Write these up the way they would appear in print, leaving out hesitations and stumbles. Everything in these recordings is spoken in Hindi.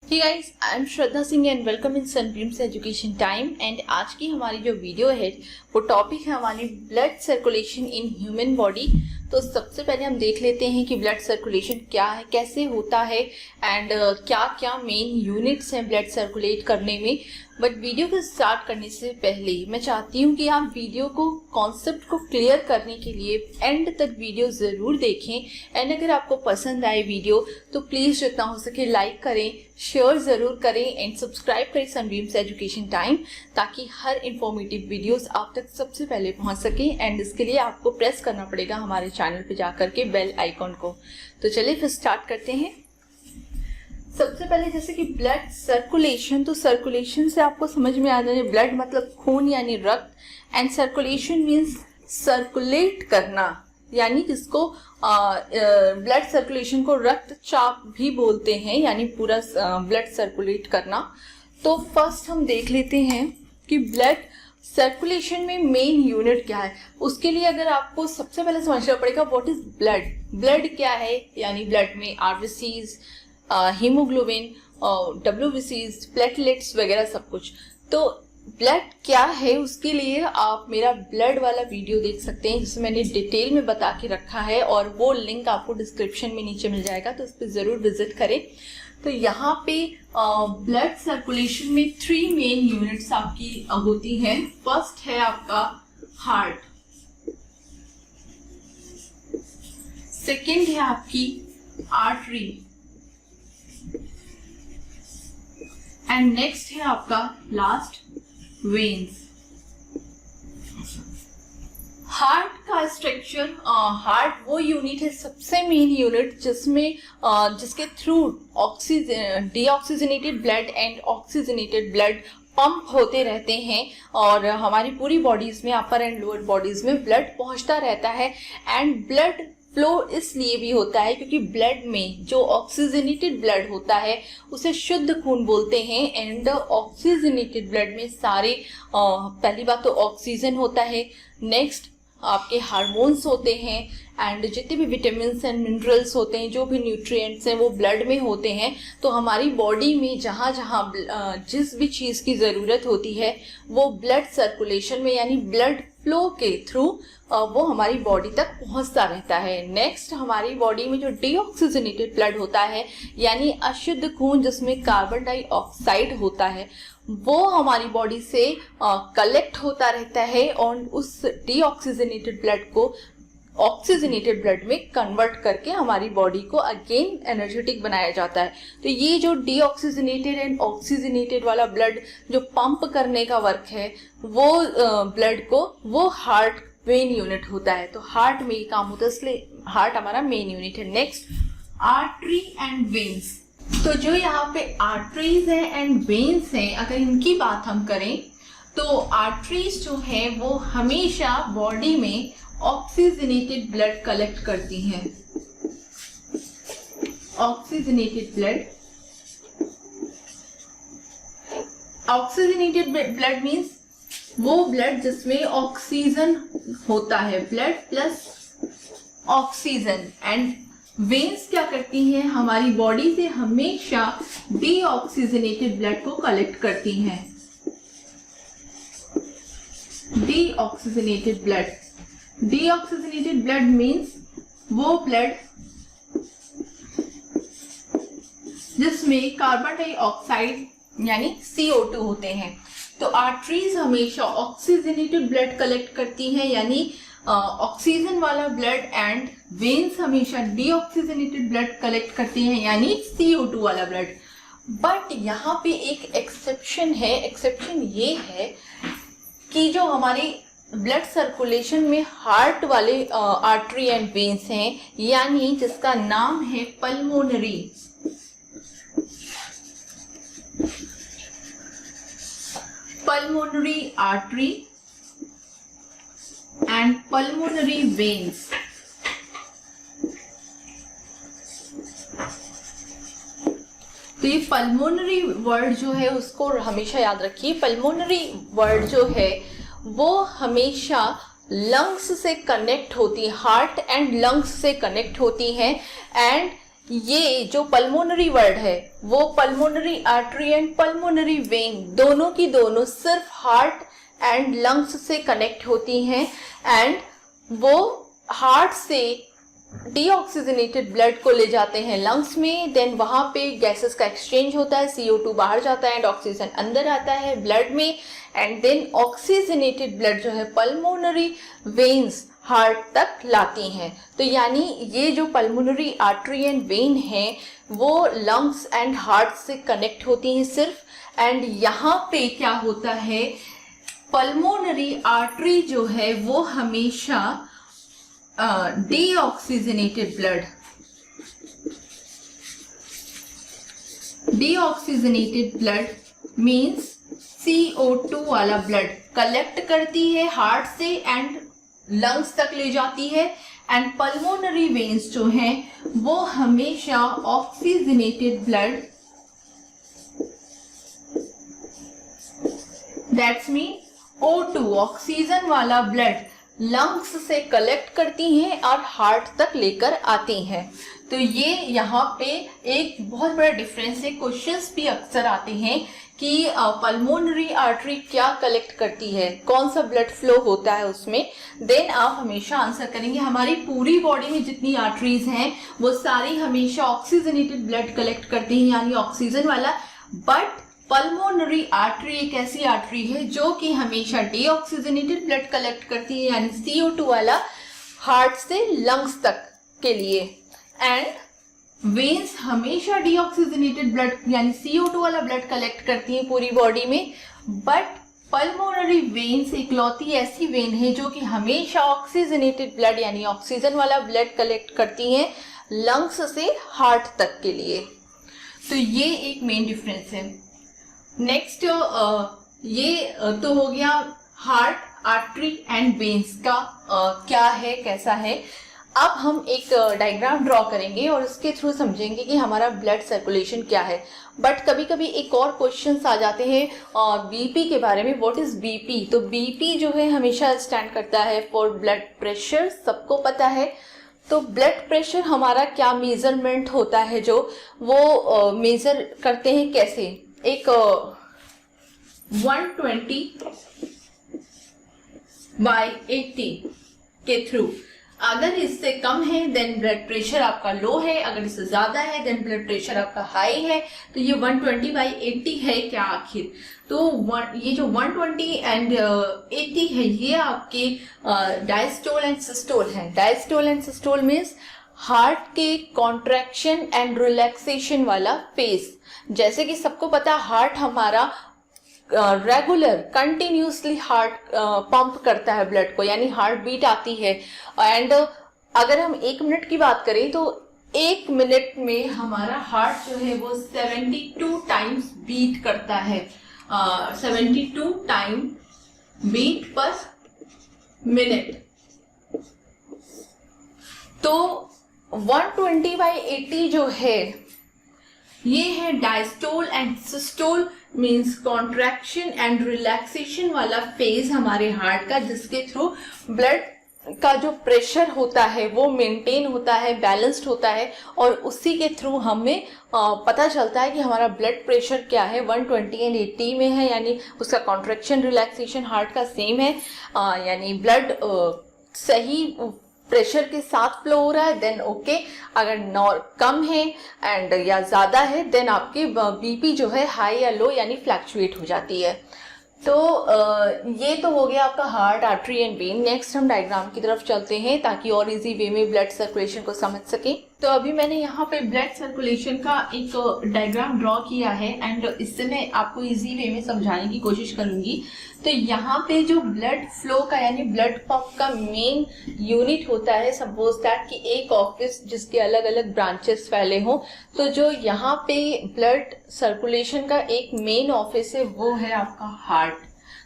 Hey guys, I am Shraddha Singh and welcome in Sunbeams education time. And आज की हमारी जो वीडियो है वो टॉपिक है हमारी blood circulation in human body. तो सबसे पहले हम देख लेते हैं कि ब्लड सर्कुलेशन क्या है, कैसे होता है एंड क्या क्या मेन यूनिट्स हैं ब्लड सर्कुलेट करने में। बट वीडियो को स्टार्ट करने से पहले मैं चाहती हूँ कि आप वीडियो को कॉन्सेप्ट को क्लियर करने के लिए एंड तक वीडियो ज़रूर देखें। एंड अगर आपको पसंद आए वीडियो तो प्लीज़ जितना हो सके लाइक करें, शेयर ज़रूर करें एंड सब्सक्राइब करें सनबीम्स एजुकेशन टाइम, ताकि हर इंफॉर्मेटिव वीडियोस आप तक सबसे पहले पहुंच सकें। एंड इसके लिए आपको प्रेस करना पड़ेगा हमारे चैनल पे जाकर के बेल आइकॉन को। तो चलिए फिर स्टार्ट करते हैं। सबसे पहले जैसे कि ब्लड सर्कुलेशन, तो सर्कुलेशन से आपको समझ में आ जाए ब्लड मतलब खून यानी रक्त, एंड सर्कुलेशन मीन्स सर्कुलेट करना, यानी जिसको ब्लड सर्कुलेशन को रक्तचाप भी बोलते हैं, यानी पूरा ब्लड सर्कुलेट करना। तो फर्स्ट हम देख लेते हैं कि ब्लड सर्कुलेशन में मेन यूनिट क्या है। उसके लिए अगर आपको सबसे पहले समझना पड़ेगा व्हाट इज ब्लड। ब्लड क्या है, यानी ब्लड में आरबीसीज, हीमोग्लोबिन, डब्ल्यूबीसीज, प्लेटलेट्स वगैरह सब कुछ। तो ब्लड क्या है उसके लिए आप मेरा ब्लड वाला वीडियो देख सकते हैं, जिसमें मैंने डिटेल में बता के रखा है, और वो लिंक आपको डिस्क्रिप्शन में नीचे मिल जाएगा, तो उस पर ज़रूर विजिट करें। तो यहाँ पे ब्लड सर्कुलेशन में 3 मेन यूनिट्स आपकी होती हैं। फर्स्ट है आपका हार्ट, सेकेंड है आपकी आर्टरी, एंड नेक्स्ट है आपका लास्ट वेन्स। हार्ट का स्ट्रक्चर, हार्ट वो यूनिट है, सबसे मेन यूनिट जिसमें जिसके through oxygen, deoxygenated blood and oxygenated blood pump होते रहते हैं, और हमारी पूरी बॉडीज में, अपर एंड लोअर बॉडीज में ब्लड पहुंचता रहता है। एंड ब्लड फ्लो इसलिए भी होता है क्योंकि ब्लड में जो ऑक्सीजनेटेड ब्लड होता है उसे शुद्ध खून बोलते हैं। एंड ऑक्सीजनेटेड ब्लड में सारे पहली बात तो ऑक्सीजन होता है, नेक्स्ट आपके हार्मोन्स होते हैं, एंड जितने भी विटामिन्स एंड मिनरल्स होते हैं, जो भी न्यूट्रिएंट्स हैं वो ब्लड में होते हैं। तो हमारी बॉडी में जहाँ जहाँ जिस भी चीज़ की ज़रूरत होती है वो ब्लड सर्कुलेशन में यानी ब्लड फ्लो के थ्रू वो हमारी बॉडी तक पहुंचता रहता है। नेक्स्ट हमारी बॉडी में जो डीऑक्सीजनेटेड ब्लड होता है, यानी अशुद्ध खून जिसमें कार्बन डाइऑक्साइड होता है, वो हमारी बॉडी से कलेक्ट होता रहता है, और उस डीऑक्सीजनेटेड ब्लड को ऑक्सीजनेटेड ब्लड में कन्वर्ट करके हमारी बॉडी को अगेन एनर्जेटिक बनाया जाता है। तो ये जो डीऑक्सीजनेटेड एंड ऑक्सीजनेटेड वाला ब्लड जो पंप करने का वर्क है, वो ब्लड को वो हार्ट मेन यूनिट होता है। तो हार्ट में ये काम होता है, इसलिए हार्ट हमारा मेन यूनिट है। Next artery and veins. तो जो यहाँ पे आर्टरीज है एंड वेन्स हैं, अगर इनकी बात हम करें तो आर्टरीज जो है वो हमेशा बॉडी में ऑक्सीजनेटेड ब्लड कलेक्ट करती हैं। Oxygenated blood, oxygenated blood means वो ब्लड जिसमें ऑक्सीजन होता है, blood plus oxygen. And veins क्या करती हैं, हमारी बॉडी से हमेशा डीऑक्सीजनेटेड ब्लड को कलेक्ट करती हैं। Deoxygenated blood, deoxygenated blood means वो ब्लड जिसमें कार्बन डाइऑक्साइड यानी CO2 होते हैं। तो आर्टरीज हमेशा ऑक्सीजनेटेड ब्लड कलेक्ट करती हैं, यानी ऑक्सीजन वाला ब्लड, एंड वेन्स हमेशा डीऑक्सीजनेटेड ब्लड कलेक्ट करती हैं, यानी CO2 वाला ब्लड। बट यहाँ पे एक एक्सेप्शन है। एक्सेप्शन ये है कि जो हमारी ब्लड सर्कुलेशन में हार्ट वाले आर्टरी एंड वेन्स हैं, यानी जिसका नाम है pulmonary, pulmonary artery and pulmonary veins. तो ये पल्मोनरी वर्ड जो है उसको हमेशा याद रखिए। पल्मोनरी वर्ड जो है वो हमेशा लंग्स से कनेक्ट होती है, हार्ट एंड लंग्स से कनेक्ट होती हैं, एंड ये जो पल्मोनरी वर्ड है वो pulmonary artery and pulmonary vein दोनों की दोनों सिर्फ हार्ट एंड लंग्स से कनेक्ट होती हैं एंड वो हार्ट से डीऑक्सीजनेटेड ब्लड को ले जाते हैं लंग्स में, देन वहाँ पे गैसेस का एक्सचेंज होता है, CO2 बाहर जाता है एंड ऑक्सीजन अंदर आता है ब्लड में एंड देन ऑक्सीजनेटेड ब्लड जो है पल्मोनरी वेन्स हार्ट तक लाती हैं। तो यानी ये जो पल्मोनरी आर्टरी एंड वेन है वो लंग्स एंड हार्ट से कनेक्ट होती हैं सिर्फ, एंड यहाँ पे क्या होता है, पल्मोनरी आर्टरी जो है वो हमेशा डीऑक्सीजनेटेड ब्लड मीन्स CO2 वाला ब्लड कलेक्ट करती है हार्ट से एंड लंग्स तक ले जाती है, एंड पल्मोनरी वेन्स जो हैं वो हमेशा oxygenated blood that's mean O2 oxygen वाला ब्लड लंग्स से कलेक्ट करती हैं और हार्ट तक लेकर आती हैं। तो ये यहाँ पे एक बहुत बड़ा डिफरेंस है। क्वेश्चंस भी अक्सर आते हैं कि पल्मोनरी आर्टरी क्या कलेक्ट करती है, कौन सा ब्लड फ्लो होता है उसमें, देन आप हमेशा आंसर करेंगे हमारी पूरी बॉडी में जितनी आर्टरीज हैं वो सारी हमेशा ऑक्सीजनेटेड ब्लड कलेक्ट करती हैं यानी ऑक्सीजन वाला, बट पल्मोनरी आर्टरी एक ऐसी आर्टरी है जो कि हमेशा डीऑक्सीजनेटेड ब्लड कलेक्ट करती है यानी CO2 वाला हार्ट से लंग्स तक के लिए, एंड वेन्स हमेशा डीऑक्सीजनेटेड ब्लड यानी CO2 वाला ब्लड कलेक्ट करती हैं पूरी बॉडी में, बट पल्मोनरी वेन्स इकलौती ऐसी वेन है जो कि हमेशा ऑक्सीजनेटेड ब्लड यानी ऑक्सीजन वाला ब्लड कलेक्ट करती हैं लंग्स से हार्ट तक के लिए। तो ये एक मेन डिफरेंस है। नेक्स्ट ये तो हो गया हार्ट, आर्टरी एंड वेन्स का क्या है, कैसा है। अब हम एक डायग्राम ड्रॉ करेंगे और उसके थ्रू समझेंगे कि हमारा ब्लड सर्कुलेशन क्या है। बट कभी कभी एक और क्वेश्चंस आ जाते हैं बीपी के बारे में, व्हाट इज बीपी। तो बीपी जो है हमेशा स्टैंड करता है फॉर ब्लड प्रेशर, सबको पता है। तो ब्लड प्रेशर हमारा क्या मेजरमेंट होता है, जो वो मेजर करते हैं कैसे, एक 120/80 के थ्रू। अगर इससे कम है देन ब्लड प्रेशर आपका लो है, अगर इससे ज्यादा है देन ब्लड प्रेशर आपका हाई है। तो ये 120/80 है क्या आखिर। तो ये जो 120 एंड 80 है ये आपके डायस्टोल एंड सिस्टोल है। Diastole and systole means heart के कॉन्ट्रैक्शन एंड रिलैक्सेशन वाला फेज। जैसे कि सबको पता हार्ट हमारा रेगुलर कंटिन्यूसली हार्ट पंप करता है ब्लड को, यानी हार्ट बीट आती है। एंड अगर हम 1 मिनट की बात करें तो 1 मिनट में हमारा हार्ट जो है वो 72 टाइम्स बीट करता है, 72 टाइम बीट पर मिनट। तो 120/80 जो है ये है diastole and systole means contraction and relaxation वाला फेज हमारे हार्ट का, जिसके थ्रू ब्लड का जो प्रेशर होता है वो मेंटेन होता है, बैलेंस्ड होता है, और उसी के थ्रू हमें पता चलता है कि हमारा ब्लड प्रेशर क्या है, 120 एंड 80 में है, यानी उसका कॉन्ट्रैक्शन रिलैक्सेशन हार्ट का सेम है, यानी ब्लड सही प्रेशर के साथ फ्लो हो रहा है देन ओके। अगर कम है एंड या ज़्यादा है देन आपकी बीपी जो है हाई या लो यानी फ्लैक्चुएट हो जाती है। तो ये तो हो गया आपका heart, artery and when. Next हम डायग्राम की तरफ चलते हैं ताकि और इजी वे में ब्लड सर्कुलेशन को समझ सकें। तो अभी मैंने यहाँ पे ब्लड सर्कुलेशन का एक डायग्राम ड्रॉ किया है एंड इससे मैं आपको इजी वे में समझाने की कोशिश करूंगी। तो यहाँ पे जो ब्लड फ्लो का यानी ब्लड पंप का मेन यूनिट होता है, सपोज दैट कि एक ऑफिस जिसके अलग अलग ब्रांचेस फैले हों, तो जो यहाँ पे ब्लड सर्कुलेशन का एक मेन ऑफिस है वो है आपका हार्ट।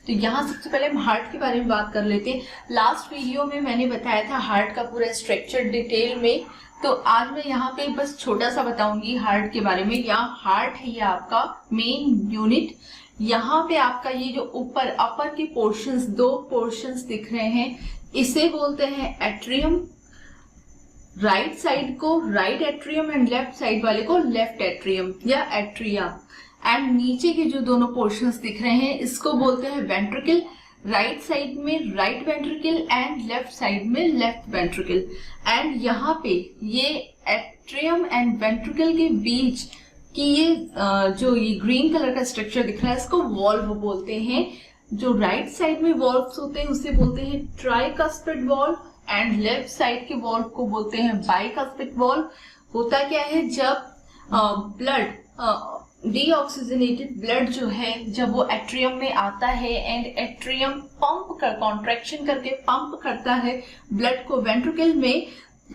तो यहाँ सबसे पहले हम हार्ट के बारे में बात कर लेते हैं। लास्ट वीडियो में मैंने बताया था हार्ट का पूरा स्ट्रक्चर डिटेल में, तो आज मैं यहाँ पे बस छोटा सा बताऊंगी हार्ट के बारे में। यहाँ हार्ट है ये आपका मेन यूनिट। यहाँ पे आपका ये जो ऊपर अपर के पोर्शंस, 2 पोर्शंस दिख रहे हैं, इसे बोलते हैं एट्रियम राइट साइड को right atrium and left side वाले को लेफ्ट एट्रियम या एट्रिया। एंड नीचे के जो दोनों पोर्शंस दिख रहे हैं इसको बोलते हैं वेंट्रिकल। राइट साइड में right ventricle and left side में लेफ्ट वेंट्रिकल। एंड यहाँ पे ये एट्रियम एंड वेंट्रिकल के बीच की ये जो ये ग्रीन कलर का स्ट्रक्चर दिख रहा है इसको वॉल्व बोलते हैं। जो राइट साइड में वॉल्व्स होते हैं उसे बोलते हैं tricuspid valve and left side के वॉल्व को बोलते हैं बाइकस्पिड वॉल्व। होता क्या है, जब ब्लड डीऑक्सीजनेटेड ब्लड जो है जब वो एट्रियम में आता है एंड एट्रियम कॉन्ट्रैक्शन करके पंप करता है ब्लड को वेंट्रिकल में,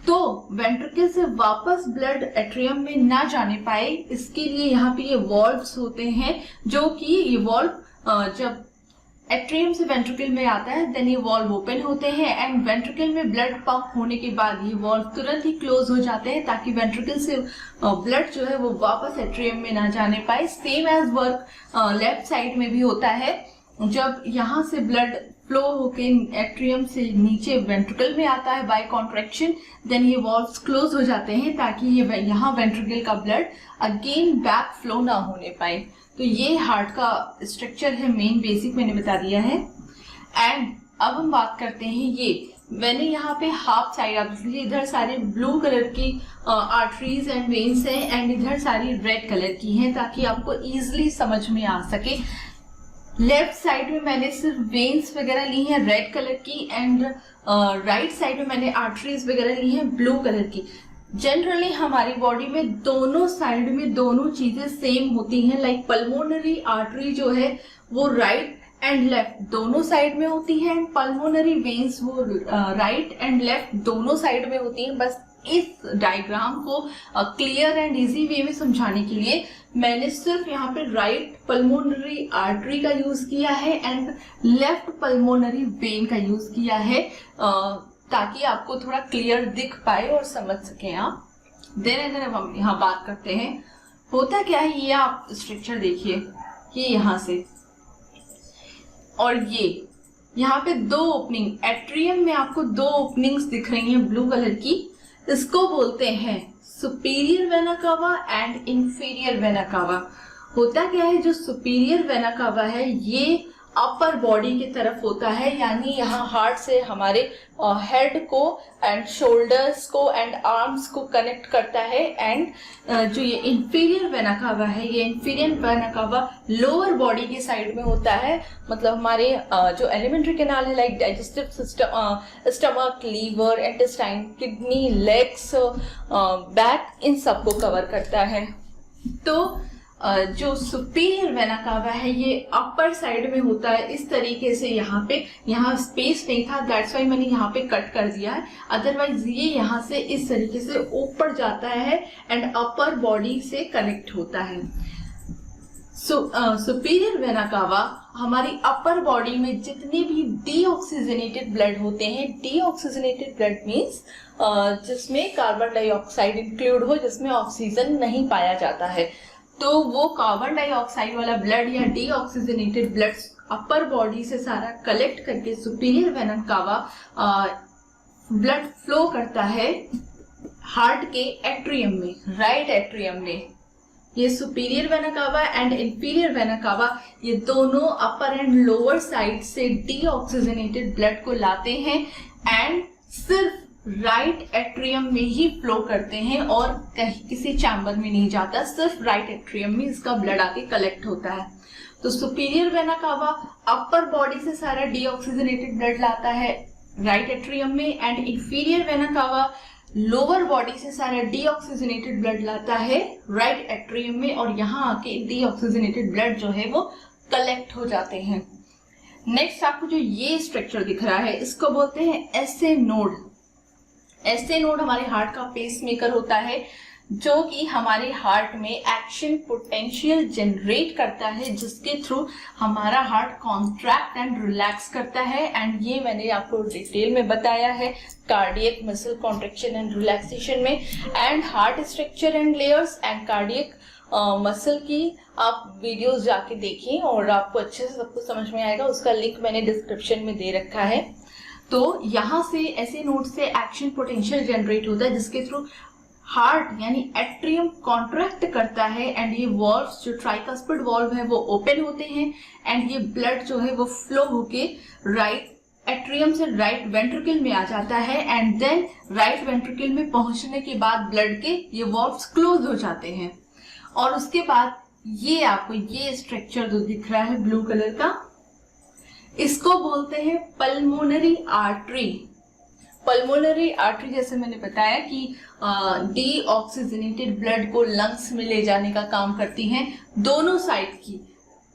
तो वेंट्रिकल से वापस ब्लड एट्रियम में ना जाने पाए इसके लिए यहाँ पे ये वॉल्व्स होते हैं, जो कि ये वॉल्व जब एट्रियम से वेंट्रिकल में आता है देन ये वॉल्व ओपन होते हैं एंड वेंट्रिकल में ब्लड पंप होने के बाद ये वॉल्व तुरंत ही क्लोज हो जाते हैं ताकि वेंट्रिकल से ब्लड जो है वो वापस एट्रियम में ना जाने पाए। Same as work left side में भी होता है। जब यहाँ से ब्लड फ्लो होके एट्रियम से नीचे वेंट्रिकल में आता है बाय कॉन्ट्रैक्शन देन ये वॉल्व्स क्लोज हो जाते हैं ताकि ये यहाँ वेंट्रिकल का ब्लड अगेन बैक फ्लो ना होने पाए। तो ये हार्ट का स्ट्रक्चर है, मेन बेसिक मैंने बता दिया है। एंड अब हम बात करते हैं, ये मैंने यहाँ पे हाफ साइड, आप इसलिए इधर सारे ब्लू कलर की आर्टरीज एंड वेन्स हैं एंड इधर सारी रेड कलर की हैं ताकि आपको इजीली समझ में आ सके। लेफ्ट साइड में मैंने सिर्फ वेन्स वगैरह ली हैं रेड कलर की एंड राइट साइड में मैंने आर्टरीज वगैरह ली हैं ब्लू कलर की। जनरली हमारी बॉडी में दोनों साइड में दोनों चीजें सेम होती हैं। लाइक पल्मोनरी आर्टरी जो है वो राइट एंड लेफ्ट दोनों साइड में होती है एंड पल्मोनरी वेन्स वो राइट एंड लेफ्ट दोनों साइड में होती हैं। बस इस डायग्राम को क्लियर एंड इजी वे में समझाने के लिए मैंने सिर्फ यहाँ पे राइट पल्मोनरी आर्टरी का यूज किया है एंड लेफ्ट पल्मोनरी वेन का यूज किया है ताकि आपको थोड़ा क्लियर दिख पाए और समझ सकें आप। देन अगर हम यहाँ बात करते हैं, होता क्या है, ये आप स्ट्रक्चर देखिए, ये यहाँ से और ये यहाँ पे दो ओपनिंग, एट्रियम में आपको दो ओपनिंग्स दिख रही हैं ब्लू कलर की, इसको बोलते हैं superior vena cava and inferior vena कावा। होता क्या है, जो सुपीरियर वेना कावा है ये अपर बॉडी की तरफ होता है, यानी यहाँ हार्ट से हमारे हेड को एंड शोल्डर्स को एंड आर्म्स को कनेक्ट करता है। एंड जो ये इंफीरियर वेना कावा है, ये inferior vena cava lower body के साइड में होता है। मतलब हमारे जो एलिमेंट्री कैनाल है like digestive system, stomach, liver, intestine, kidney, legs, back, इन सबको कवर करता है। तो जो सुपीरियर वेना कावा है ये अपर साइड में होता है इस तरीके से। यहाँ स्पेस नहीं था, दैट्स वाई मैंने यहाँ पे कट कर दिया है, अदरवाइज ये यहाँ से इस तरीके से ऊपर जाता है एंड अपर बॉडी से कनेक्ट होता है। सुपीरियर वेना कावा हमारी अपर बॉडी में जितने भी डीऑक्सीजनेटेड ब्लड होते हैं, डीऑक्सीजनेटेड ब्लड मीन्स जिसमें कार्बन डाइऑक्साइड इंक्लूड हो, जिसमें ऑक्सीजन नहीं पाया जाता है, तो वो कार्बन डाइऑक्साइड वाला ब्लड या डीऑक्सीजनेटेड ब्लड अपर बॉडी से सारा कलेक्ट करके superior vena cava blood flow करता है हार्ट के एट्रियम में, राइट एट्रियम में। ये superior vena cava and inferior vena कावा ये दोनों अपर एंड लोअर साइड से डीऑक्सीजनेटेड ब्लड को लाते हैं एंड सिर्फ राइट एट्रियम में ही फ्लो करते हैं और कहीं किसी चैम्बर में नहीं जाता, सिर्फ राइट एट्रियम में इसका ब्लड आके कलेक्ट होता है। तो superior vena cava upper body से सारा डीऑक्सीजनेटेड ब्लड लाता है राइट एट्रियम में and inferior vena cava lower body से सारा डीऑक्सीजनेटेड ब्लड लाता है राइट एट्रियम में और यहाँ आके डीऑक्सीजनेटेड ब्लड जो है वो कलेक्ट हो जाते हैं। नेक्स्ट आपको जो ये स्ट्रक्चर दिख रहा है इसको बोलते हैं एसए नोड। एसए नोड हमारे हार्ट का पेस मेकर होता है जो कि हमारे हार्ट में एक्शन पोटेंशियल जनरेट करता है, जिसके थ्रू हमारा हार्ट कॉन्ट्रैक्ट एंड रिलैक्स करता है। एंड ये मैंने आपको डिटेल में बताया है cardiac muscle contraction and relaxation में। And heart structure and layers and cardiac muscle की आप वीडियोस जाके देखें और आपको अच्छे से सब कुछ समझ में आएगा। उसका लिंक मैंने डिस्क्रिप्शन में दे रखा है। तो यहाँ से ऐसे नोड से एक्शन पोटेंशियल जनरेट होता है जिसके थ्रू हार्ट यानी एट्रियम कॉन्ट्रैक्ट करता है एंड ये वॉल्व्स जो ट्राइकस्पिड वॉल्व है वो ओपन होते हैं एंड ये ब्लड जो है वो फ्लो होके राइट एट्रियम से राइट वेंट्रिकल में आ जाता है एंड देन राइट वेंट्रिकल में पहुंचने के बाद ब्लड के ये वॉल्व्स क्लोज हो जाते हैं। और उसके बाद ये आपको ये स्ट्रक्चर जो दिख रहा है ब्लू कलर का, इसको बोलते हैं पल्मोनरी आर्टरी। पल्मोनरी आर्टरी जैसे मैंने बताया कि डीऑक्सीजनेटेड ब्लड को लंग्स में ले जाने का काम करती हैं। दोनों साइड की,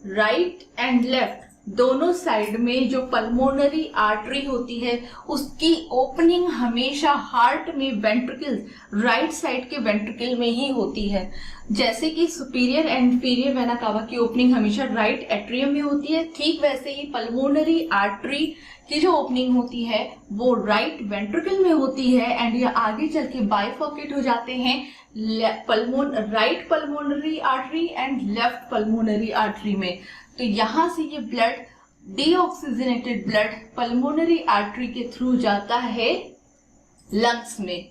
राइट एंड लेफ्ट, दोनों साइड में जो पल्मोनरी आर्टरी होती है उसकी ओपनिंग हमेशा हार्ट में वेंट्रिकल, राइट साइड के वेंट्रिकल में ही होती है। जैसे कि सुपीरियर एंड इंफीरियर वेना कावा की ओपनिंग हमेशा राइट एट्रियम में होती है, ठीक वैसे ही पल्मोनरी आर्टरी की जो ओपनिंग होती है वो राइट वेंट्रिकल में होती है एंड ये आगे चल के बाइफर्केट हो जाते हैं right pulmonary artery and left pulmonary artery में। तो यहाँ से ये blood, deoxygenated blood pulmonary artery के थ्रू जाता है लंग्स में।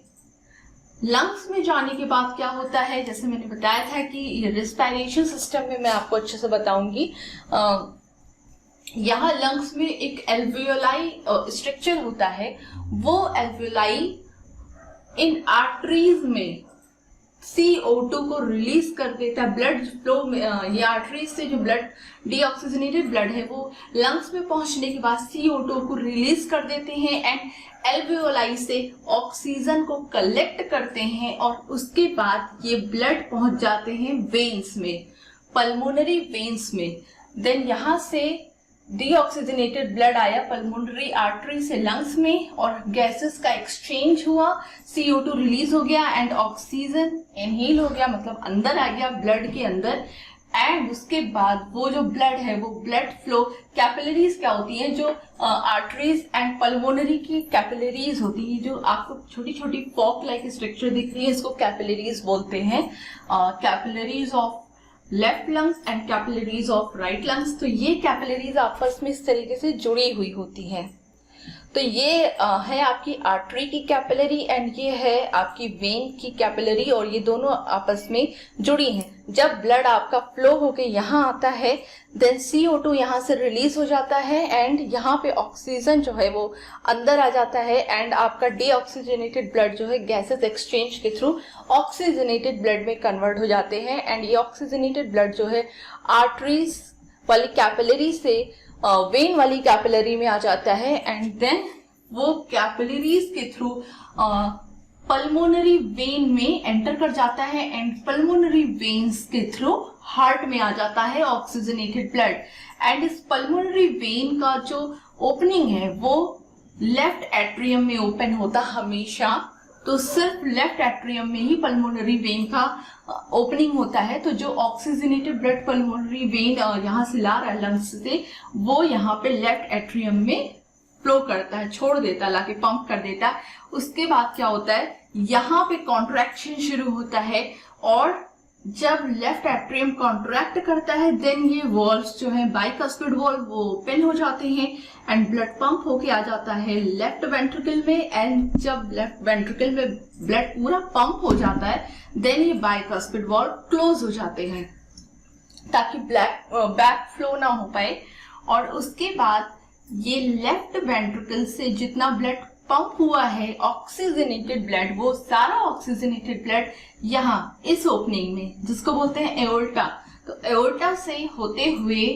लंग्स में जाने के बाद क्या होता है, जैसे मैंने बताया था कि रेस्पिरेशन सिस्टम में मैं आपको अच्छे से बताऊंगी। यहाँ लंग्स में एक एल्वियोलाई स्ट्रक्चर होता है, वो एल्वियोलाई इन आर्टरीज में CO2 को रिलीज कर देता है। ब्लड फ्लो में ये आर्टरीज से जो ब्लड, डीऑक्सीजनेटेड ब्लड है वो लंग्स में पहुंचने के बाद CO2 को रिलीज कर देते हैं एंड एल्वियोलाई से ऑक्सीजन को कलेक्ट करते हैं और उसके बाद ये ब्लड पहुंच जाते हैं वेन्स में, पल्मोनरी वेन्स में। देन यहाँ से डीऑक्सीजनेटेड ब्लड आया पल्मोनरी आर्टरी से लंग्स में और गैसेस का एक्सचेंज हुआ, CO2 रिलीज हो गया एंड ऑक्सीजन इनहेल हो गया, मतलब अंदर आ गया ब्लड के अंदर। एंड उसके बाद वो जो ब्लड है वो ब्लड फ्लो, कैपिलरीज क्या होती हैं, जो आर्टरीज एंड पल्मोनरी की कैपिलरीज होती है, जो आपको छोटी छोटी फॉक लाइक स्ट्रक्चर दिख रही है, इसको कैपिलरीज बोलते हैं। Capillaries of left lungs and capillaries of right lungs. तो ये कैपिलरीज आपस में इस तरीके से जुड़ी हुई होती हैं। तो ये है आपकी आर्टरी की कैपिलरी एंड ये है आपकी वेन की कैपिलरी और ये दोनों आपस में जुड़ी हैं। जब ब्लड आपका फ्लो होके यहाँ आता है देन CO2 यहाँ से रिलीज हो जाता है एंड यहाँ पे ऑक्सीजन जो है वो अंदर आ जाता है एंड आपका डीऑक्सीजनेटेड ब्लड जो है गैसेस एक्सचेंज के थ्रू ऑक्सीजनेटेड ब्लड में कन्वर्ट हो जाते हैं एंड ये ऑक्सीजनेटेड ब्लड जो है आर्टरीज वाली कैपिलरी से वेन वाली कैपिलरी में आ जाता है एंड देन वो कैपिलरीज के थ्रू पल्मोनरी वेन में एंटर कर जाता है एंड पल्मोनरी वेन्स के थ्रू हार्ट में आ जाता है ऑक्सीजनेटेड ब्लड। एंड इस पल्मोनरी वेन का जो ओपनिंग है वो लेफ्ट एट्रियम में ओपन होता हमेशा, तो सिर्फ लेफ्ट एट्रियम में ही पल्मोनरी वेन का ओपनिंग होता है। तो जो ऑक्सीजनेटेड ब्लड पल्मोनरी वेन यहाँ से ला रहा है लंग्स से, वो यहाँ पे लेफ्ट एट्रियम में फ्लो करता है, छोड़ देता है, लाके पंप कर देता है। उसके बाद क्या होता है, यहाँ पे कॉन्ट्रैक्शन शुरू होता है और जब लेफ्ट एट्रियम कॉन्ट्रैक्ट करता है देन ये वॉल्व्स जो है बाइकस्पिड वॉल्व वो ओपन हो जाते हैं एंड ब्लड पंप होके आ जाता है लेफ्ट वेंट्रिकल में। एंड जब लेफ्ट वेंट्रिकल में ब्लड पूरा पंप हो जाता है देन ये बाइकस्पिड वॉल्व क्लोज हो जाते हैं ताकि बैक फ्लो ना हो पाए। और उसके बाद ये लेफ्ट वेंट्रिकल से जितना ब्लड पंप हुआ है ऑक्सीजनेटेड ब्लड, वो सारा ऑक्सीजनेटेड ब्लड यहाँ इस ओपनिंग में जिसको बोलते हैं एओर्टा, तो एओर्टा से होते हुए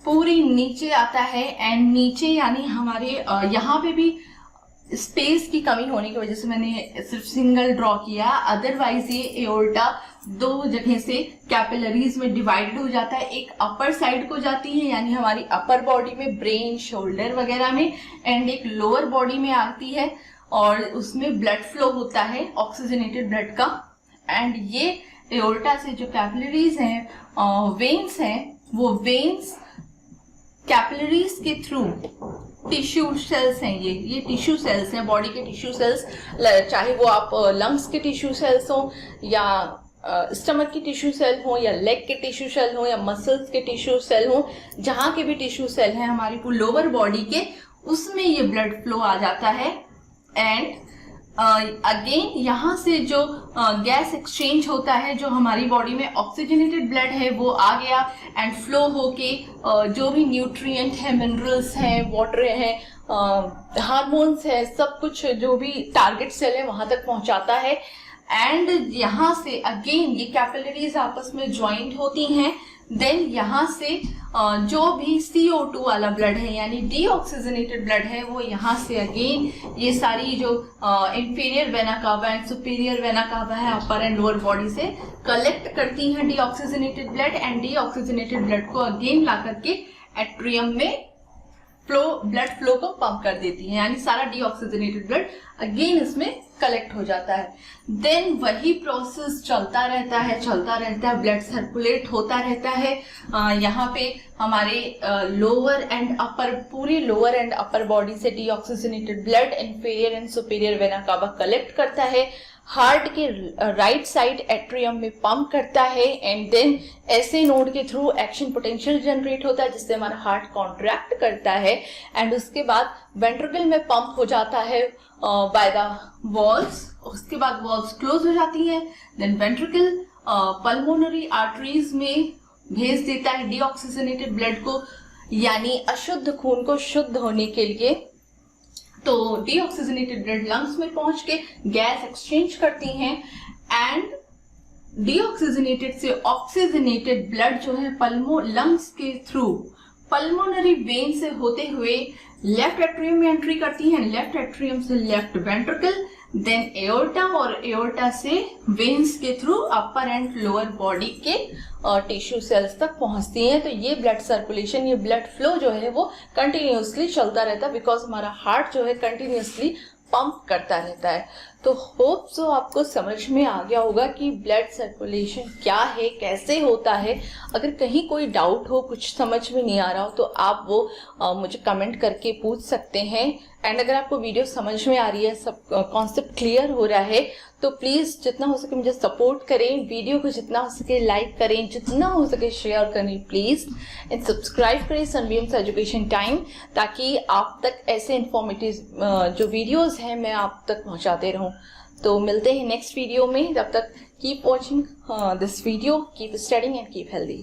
पूरी नीचे आता है एंड नीचे यानी हमारे यहाँ पे भी स्पेस की कमी होने की वजह से मैंने सिर्फ सिंगल ड्रॉ किया, अदरवाइज ये एओर्टा दो जगह से कैपिलरीज में डिवाइडेड हो जाता है। एक अपर साइड को जाती है यानी हमारी अपर बॉडी में ब्रेन, शोल्डर वगैरह में, एंड एक लोअर बॉडी में आती है और उसमें ब्लड फ्लो होता है ऑक्सीजनेटेड ब्लड का। एंड ये एओर्टा से जो कैपिलरीज हैं, वेन्स हैं, वो वेन्स कैपिलरीज के थ्रू टिश्यू सेल्स हैं, ये टिश्यू सेल्स हैं, बॉडी के टिश्यू सेल्स, चाहे वो आप लंग्स के टिश्यू सेल्स हो या स्टमक की टिश्यू सेल हो या लेग के टिश्यू सेल हो या मसल्स के टिश्यू सेल हो, जहाँ के भी टिश्यू सेल हैं हमारी लोअर बॉडी के, उसमें ये ब्लड फ्लो आ जाता है एंड अगेन यहाँ से जो गैस एक्सचेंज होता है, जो हमारी बॉडी में ऑक्सीजनेटेड ब्लड है वो आ गया एंड फ्लो होके जो भी न्यूट्रिएंट है, मिनरल्स हैं, वाटर है, हार्मोन्स है, सब कुछ जो भी टारगेट सेल है वहां तक पहुंचाता है। एंड यहाँ से अगेन ये कैपिलरीज आपस में ज्वाइंट होती हैं। देन यहाँ से जो भी CO2 वाला ब्लड है यानी डीऑक्सीजनेटेड ब्लड है वो यहाँ से अगेन ये सारी जो इंफीरियर वेना कावा एंड सुपीरियर वेना कावा है अपर एंड लोअर बॉडी से कलेक्ट करती हैं deoxygenated blood and deoxygenated blood को अगेन ला करके एट्रियम में ब्लड फ्लो को पंप कर देती है, यानी सारा डीऑक्सीजनेटेड ब्लड अगेन इसमें कलेक्ट हो जाता है। देन वही प्रोसेस चलता रहता है, ब्लड सर्कुलेट होता रहता है। यहाँ पे हमारे लोअर एंड अपर, पूरे लोअर एंड अपर बॉडी से deoxygenated blood inferior and superior vena cava collect करता है, हार्ट के राइट साइड एट्रियम में पंप करता है एंड देन ऐसे नोड के थ्रू एक्शन पोटेंशियल जनरेट होता है जिससे हमारा हार्ट कॉन्ट्रैक्ट करता है एंड उसके बाद वेंट्रिकल में पंप हो जाता है बाय द वॉल्स। उसके बाद वॉल्स क्लोज हो जाती है। देन वेंट्रिकल पल्मोनरी आर्टरीज में भेज देता है डीऑक्सीजनेटेड ब्लड को, यानी अशुद्ध खून को शुद्ध होने के लिए। तो डीऑक्सीजनेटेड ब्लड लंग्स में पहुंच के गैस एक्सचेंज करती हैं एंड डीऑक्सीजनेटेड से ऑक्सीजनेटेड ब्लड जो है लंग्स के थ्रू पल्मोनरी वेन से होते हुए लेफ्ट एट्रियम में एंट्री करती है, लेफ्ट एट्रियम से लेफ्ट वेंट्रिकल, देन एओर्टा और एओर्टा से वेन्स के through upper and lower body के टिश्यू सेल्स तक पहुंचती हैं। तो ये ब्लड सर्कुलेशन, ये ब्लड फ्लो जो है वो कंटिन्यूसली चलता रहता है बिकॉज हमारा हार्ट जो है कंटिन्यूसली पंप करता रहता है। तो होप सो आपको समझ में आ गया होगा कि ब्लड सर्कुलेशन क्या है, कैसे होता है। अगर कहीं कोई डाउट हो, कुछ समझ में नहीं आ रहा हो तो आप वो मुझे कमेंट करके पूछ सकते हैं। एंड अगर आपको वीडियो समझ में आ रही है, सब कॉन्सेप्ट क्लियर हो रहा है तो प्लीज़ जितना हो सके मुझे सपोर्ट करें, वीडियो को जितना हो सके लाइक करें, जितना हो सके शेयर करें प्लीज़, एंड सब्सक्राइब करें सनबीम्स एजुकेशन टाइम, ताकि आप तक ऐसे इंफॉर्मेटिव जो वीडियोस हैं मैं आप तक पहुंचाते रहूं। तो मिलते हैं नेक्स्ट वीडियो में, तब तक keep watching this video, keep studying and keep healthy.